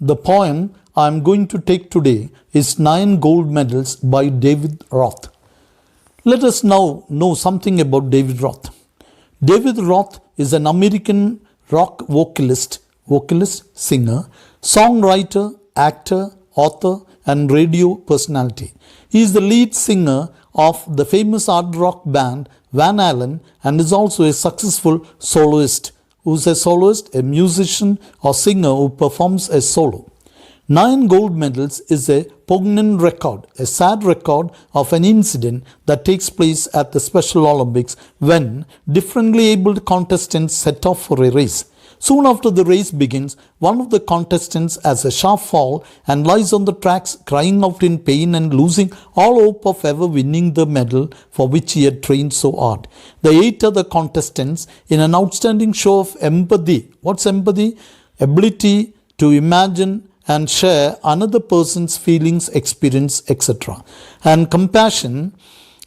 The poem I am going to take today is 9 Gold Medals by David Roth. Let us now know something about David Roth. David Roth is an American rock vocalist, singer, songwriter, actor, author, and radio personality. He is the lead singer of the famous hard rock band Van Halen and is also a successful soloist. Who's a soloist? A musician or singer who performs a solo. 9 gold medals is a poignant record, a sad record of an incident that takes place at the Special Olympics when differently abled contestants set off for a race. Soon after the race begins, one of the contestants has a sharp fall and lies on the tracks crying out in pain and losing all hope of ever winning the medal for which he had trained so hard. The 8 other contestants, in an outstanding show of empathy, what's empathy? Ability to imagine and share another person's feelings, experience, etc. and compassion,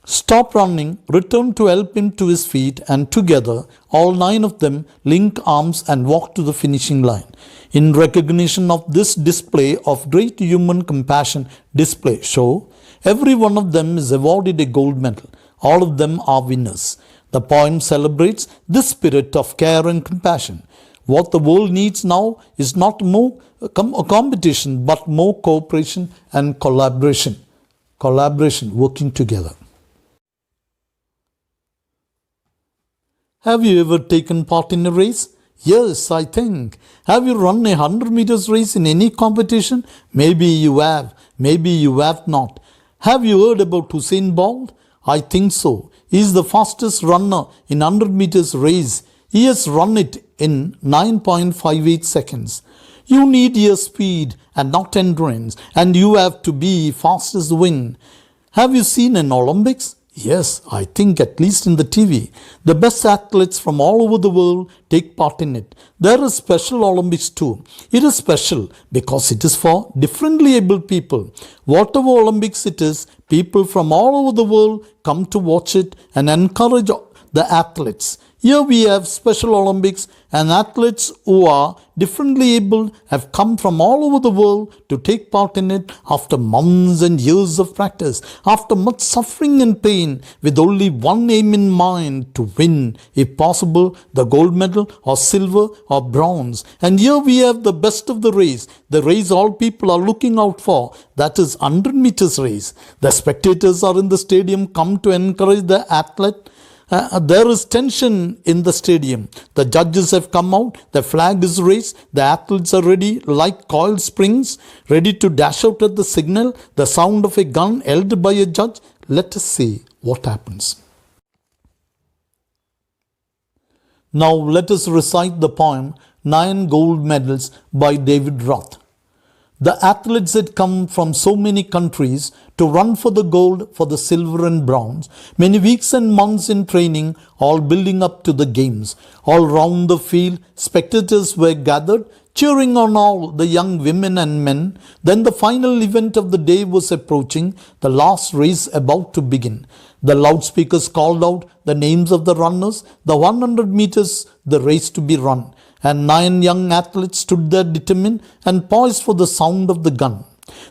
stop running, return to help him to his feet, and together, all 9 of them link arms and walk to the finishing line. In recognition of this display of great human compassion show, every one of them is awarded a gold medal. All of them are winners. The poem celebrates this spirit of care and compassion. What the world needs now is not more competition, but more cooperation and collaboration. Working together. Have you ever taken part in a race? Yes, I think. Have you run a 100 meters race in any competition? Maybe you have, maybe you have not. Have you heard about Usain Bolt? I think so. He is the fastest runner in 100 meters race. He has run it in 9.58 seconds. You need your speed and not endurance, and you have to be fastest to win. Have you seen an Olympics? Yes, I think at least in the TV. The best athletes from all over the world take part in it. There is Special Olympics too. It is special because it is for differently abled people. Whatever Olympics it is, people from all over the world come to watch it and encourage the athletes. Here we have Special Olympics, and athletes who are differently abled have come from all over the world to take part in it after months and years of practice, after much suffering and pain, with only one aim in mind: to win, if possible, the gold medal or silver or bronze. And here we have the best of the race all people are looking out for, that is 100 meters race. The spectators are in the stadium, come to encourage the athlete. There is tension in the stadium. The judges have come out, the flag is raised, the athletes are ready like coiled springs, ready to dash out at the signal, the sound of a gun held by a judge. Let us see what happens. Now let us recite the poem 9 Gold Medals by David Roth. The athletes had come from so many countries to run for the gold, for the silver and bronze. Many weeks and months in training, all building up to the games. All round the field, spectators were gathered, cheering on all the young women and men. Then the final event of the day was approaching, the last race about to begin. The loudspeakers called out the names of the runners, the 100 meters, the race to be run. And 9 young athletes stood there determined and poised for the sound of the gun.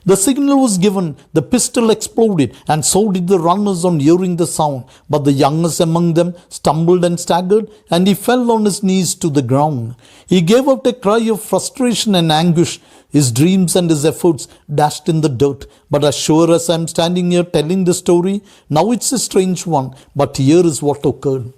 The signal was given, the pistol exploded, and so did the runners on hearing the sound. But the youngest among them stumbled and staggered, and he fell on his knees to the ground. He gave out a cry of frustration and anguish. His dreams and his efforts dashed in the dirt. But as sure as I am standing here telling the story, now it's a strange one, but here is what occurred.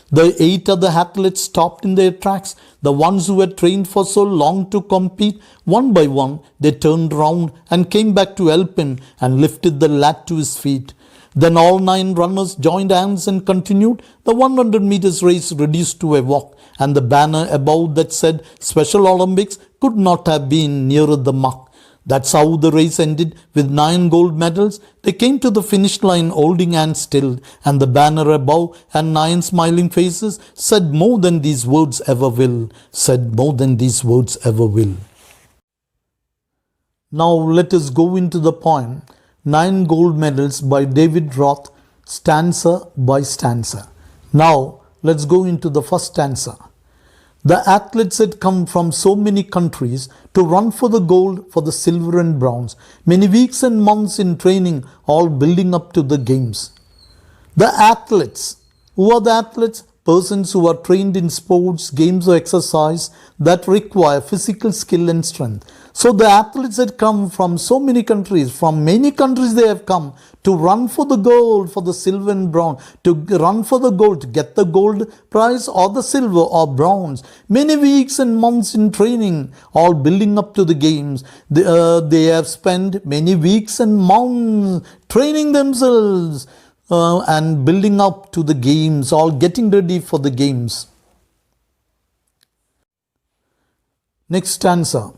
The 8 other athletes stopped in their tracks. The ones who had trained for so long to compete, one by one, they turned round and came back to help him and lifted the lad to his feet. Then all 9 runners joined hands and continued. The 100 meters race reduced to a walk, and the banner above that said Special Olympics could not have been nearer the mark. That's how the race ended, with 9 gold medals. They came to the finish line holding hands still, and the banner above and 9 smiling faces said more than these words ever will. Now let us go into the poem 9 Gold Medals by David Roth, stanza by stanza. Now let's go into the first stanza. The athletes had come from so many countries to run for the gold, for the silver and bronze. Many weeks and months in training, all building up to the games. The athletes. Who are the athletes? Persons who are trained in sports, games or exercise that require physical skill and strength. So the athletes had come from so many countries. From many countries they have come to run for the gold, for the silver and bronze. To run for the gold, to get the gold prize or the silver or bronze. Many weeks and months in training, all building up to the games. They have spent many weeks and months training themselves and building up to the games, all getting ready for the games. Next stanza.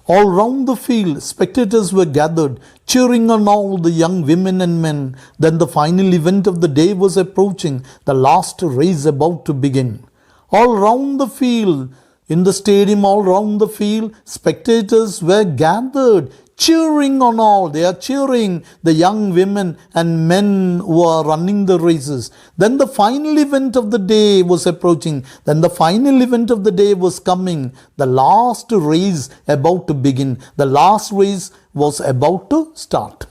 All round the field, spectators were gathered, cheering on all the young women and men. Then the final event of the day was approaching, the last race about to begin. All round the field, in the stadium, all round the field, spectators were gathered, cheering on all. They are cheering the young women and men who are running the races. Then the final event of the day was approaching. Then the final event of the day was coming. The last race about to begin. The last race was about to start.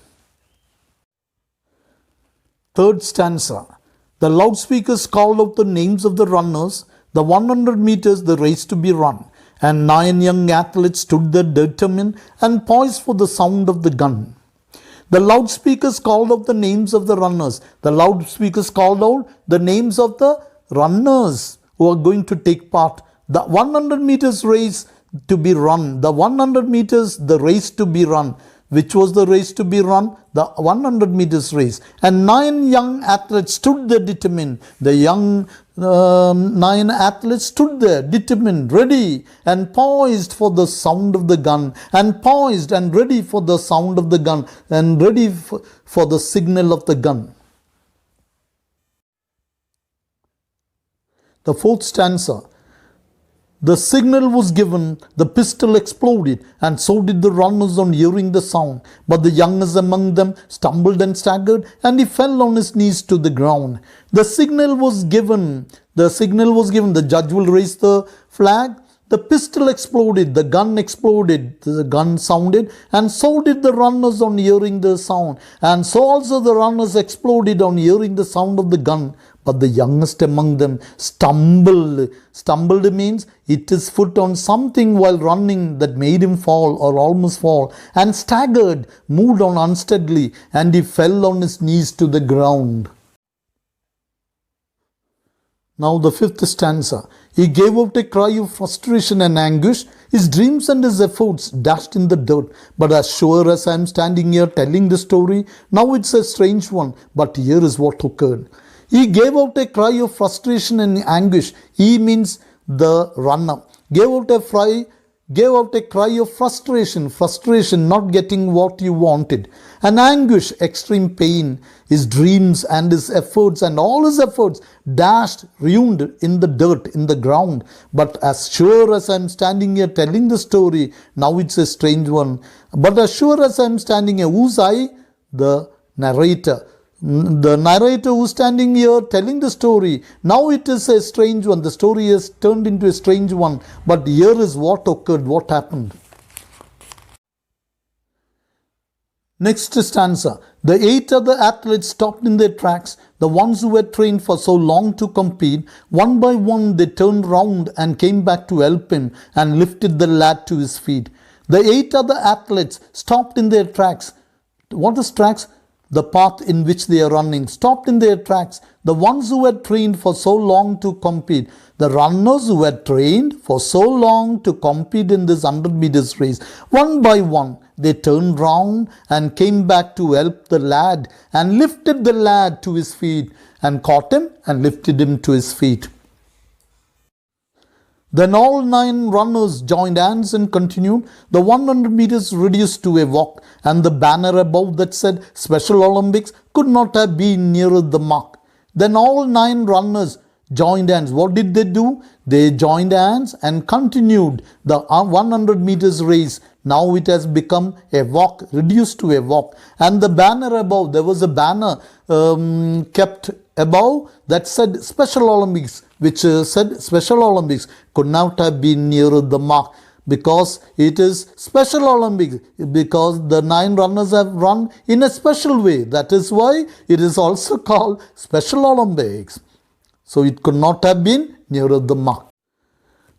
Third stanza. The loudspeakers called out the names of the runners. The 100 meters, the race to be run. And 9 young athletes stood there determined and poised for the sound of the gun. The loudspeakers called out the names of the runners. The loudspeakers called out the names of the runners who are going to take part. The 100 meters race to be run. The 100 meters, the race to be run. Which was the race to be run? The 100 meters race. And 9 young athletes stood there determined. The young 9 athletes stood there determined, ready and poised for the sound of the gun. And poised and ready for the sound of the gun. And ready for the signal of the gun. The fourth stanza. The signal was given, the pistol exploded, and so did the runners on hearing the sound. But the youngest among them stumbled and staggered, and he fell on his knees to the ground. The signal was given. The judge will raise the flag. The pistol exploded, the gun sounded, and so did the runners on hearing the sound. And so also the runners exploded on hearing the sound of the gun. But the youngest among them stumbled. Stumbled means hit his foot on something while running that made him fall or almost fall, and staggered, moved on unsteadily, and he fell on his knees to the ground. Now the fifth stanza. He gave out a cry of frustration and anguish. His dreams and his efforts dashed in the dirt. But as sure as I am standing here telling the story, now it's a strange one, but here is what occurred. He gave out a cry of frustration and anguish. He means the runner. Gave out a cry of frustration, not getting what you wanted. And anguish, extreme pain. His dreams and his efforts and all his efforts dashed, ruined in the dirt, in the ground. But as sure as I'm standing here telling the story, now it's a strange one. But as sure as I'm standing here, who's I? The narrator. The narrator who's standing here telling the story. Now it is a strange one. The story has turned into a strange one. But here is what occurred, what happened. Next stanza. The 8 other athletes stopped in their tracks, the ones who had trained for so long to compete. One by one they turned round and came back to help him and lifted the lad to his feet. The 8 other athletes stopped in their tracks. What is tracks? The path in which they are running, stopped in their tracks. The ones who had trained for so long to compete. The runners who had trained for so long to compete in this 100 meters race. One by one, they turned round and came back to help the lad and lifted the lad to his feet and caught him and lifted him to his feet. Then all 9 runners joined hands and continued. The 100 meters reduced to a walk, and the banner above that said Special Olympics could not have been nearer the mark. Then all 9 runners joined hands. What did they do? They joined hands and continued the 100 meters race. Now it has become a walk, reduced to a walk. And the banner above, there was a banner kept above that said Special Olympics, which said Special Olympics, could not have been nearer the mark, because it is Special Olympics, because the 9 runners have run in a special way. That is why it is also called Special Olympics. So it could not have been nearer the mark.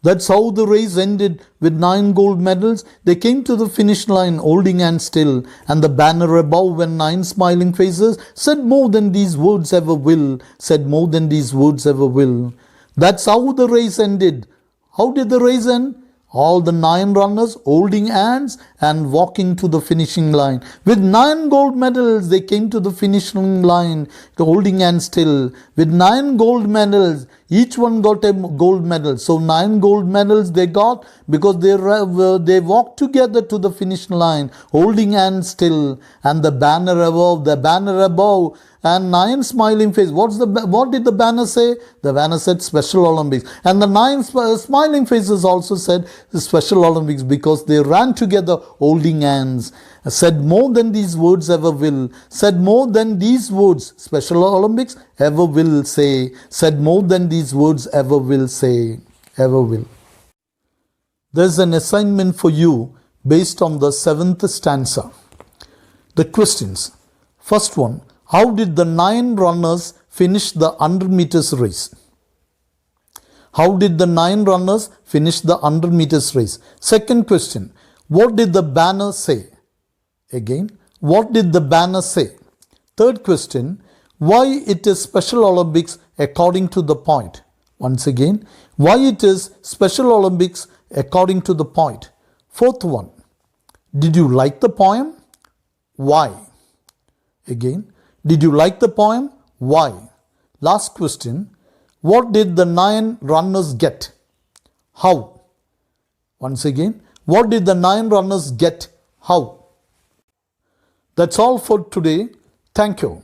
That's how the race ended, with 9 gold medals. They came to the finish line holding hands still, and the banner above, when 9 smiling faces said more than these words ever will, said more than these words ever will. That's how the race ended. How did the race end? All the 9 runners holding hands and walking to the finishing line. With 9 gold medals, they came to the finishing line holding hands still. With 9 gold medals, each one got a gold medal. So 9 gold medals they got because they walked together to the finish line holding hands still. And the banner above, and 9 smiling faces. What did the banner say? The banner said Special Olympics. And the 9 smiling faces also said Special Olympics, because they ran together holding hands. Said more than these words ever will. Said more than these words Special Olympics ever will say. Said more than these words ever will say. Ever will. There's an assignment for you based on the 7th stanza. The questions. First one. How did the 9 runners finish the 100 meters race? How did the 9 runners finish the 100 meters race? Second question. What did the banner say? Again, what did the banner say? Third question. Why it is Special Olympics according to the point? Once again, why it is Special Olympics according to the point? Fourth one. Did you like the poem? Why? Again. Did you like the poem? Why? Last question. What did the 9 runners get? How? Once again, what did the 9 runners get? How? That's all for today. Thank you.